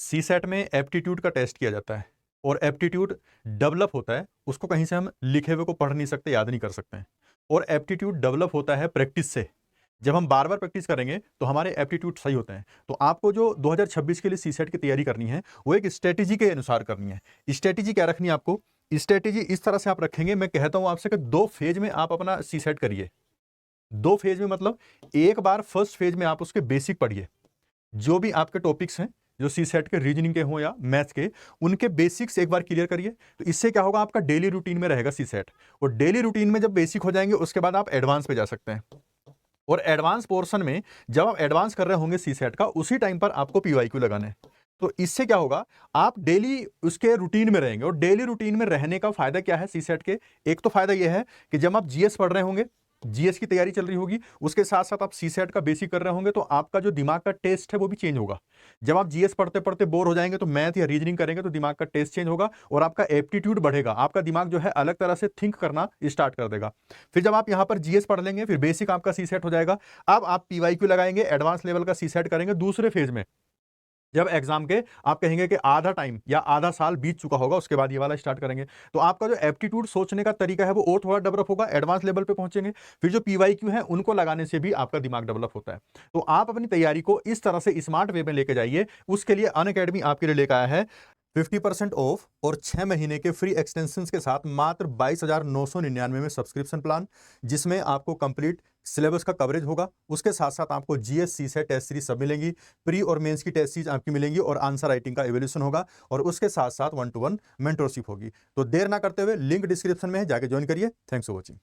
सी set में aptitude का test किया जाता है और एप्टीट्यूड डेवलप होता है, उसको कहीं से हम लिखे हुए को पढ़ नहीं सकते, याद नहीं कर सकते हैं। और एप्टीट्यूड डेवलप होता है प्रैक्टिस से। जब हम बार बार प्रैक्टिस करेंगे तो हमारे एप्टीट्यूड सही होते हैं। तो आपको जो 2026 के लिए सी सेट की तैयारी करनी है वो एक स्ट्रेटेजी के अनुसार करनी है। स्ट्रेटेजी क्या रखनी है आपको? स्ट्रेटेजी इस तरह से आप रखेंगे, मैं कहता हूं आपसे कि 2 फेज में आप अपना सी सेट करिए। 2 फेज में मतलब एक बार फर्स्ट फेज में आप उसके बेसिक पढ़िए, जो भी आपके टॉपिक्स हैं, जो सी सेट के रीजनिंग के हों या मैथ्स के, उनके बेसिक्स एक बार क्लियर करिए। तो इससे क्या होगा, आपका डेली रूटीन में रहेगा सी सेट। और डेली रूटीन में जब बेसिक हो जाएंगे उसके बाद आप एडवांस पे जा सकते हैं। और एडवांस पोर्शन में जब आप एडवांस कर रहे होंगे सी सेट का, उसी टाइम पर आपको पीवाईक्यू लगाना है। तो इससे क्या होगा, आप डेली उसके रूटीन में रहेंगे। और डेली रूटीन में रहने का फायदा क्या है सी सेट के? एक तो फायदा यह है कि जब आप जीएस पढ़ रहे होंगे, जीएस की तैयारी चल रही होगी, उसके साथ साथ आप सी सेट का बेसिक कर रहे होंगे, तो आपका जो दिमाग का टेस्ट है वो भी चेंज होगा। जब आप जीएस पढ़ते पढ़ते बोर हो जाएंगे तो मैथ या रीजनिंग करेंगे तो दिमाग का टेस्ट चेंज होगा और आपका एप्टीट्यूड बढ़ेगा। आपका दिमाग जो है अलग तरह से थिंक करना स्टार्ट कर देगा। फिर जब आप यहां पर जीएस पढ़ लेंगे, फिर बेसिक आपका सी सेट हो जाएगा। अब आप पीवाईक्यू लगाएंगे, एडवांस लेवल का सी सेट करेंगे दूसरे फेज में। जब एग्जाम के आप कहेंगे कि आधा टाइम या आधा साल बीत चुका होगा, उसके बाद ये वाला स्टार्ट करेंगे, तो आपका जो एप्टीट्यूड सोचने का तरीका है वो और थोड़ा डेवलप होगा, एडवांस लेवल पे पहुंचेंगे। फिर जो पीवाईक्यू है उनको लगाने से भी आपका दिमाग डेवलप होता है। तो आप अपनी तैयारी को इस तरह से स्मार्ट वे में लेके जाइए। उसके लिए अनअकैडमी आपके लिए लेकर आया है 50% ऑफ और 6 महीने के फ्री एक्सटेंशन के साथ मात्र 22,999 में सब्सक्रिप्शन प्लान, जिसमें आपको कंप्लीट सिलेबस का कवरेज होगा। उसके साथ साथ आपको जीएस, सीसेट, टेस्ट सीरीज सब मिलेंगी, प्री और मेंस की टेस्ट सीरीज आपकी मिलेंगी और आंसर राइटिंग का एवोल्यूशन होगा और उसके साथ साथ 1-to-1 मेंटरशिप होगी। तो देर ना करते हुए लिंक डिस्क्रिप्शन में है, जाके ज्वाइन करिए। Thanks for watching.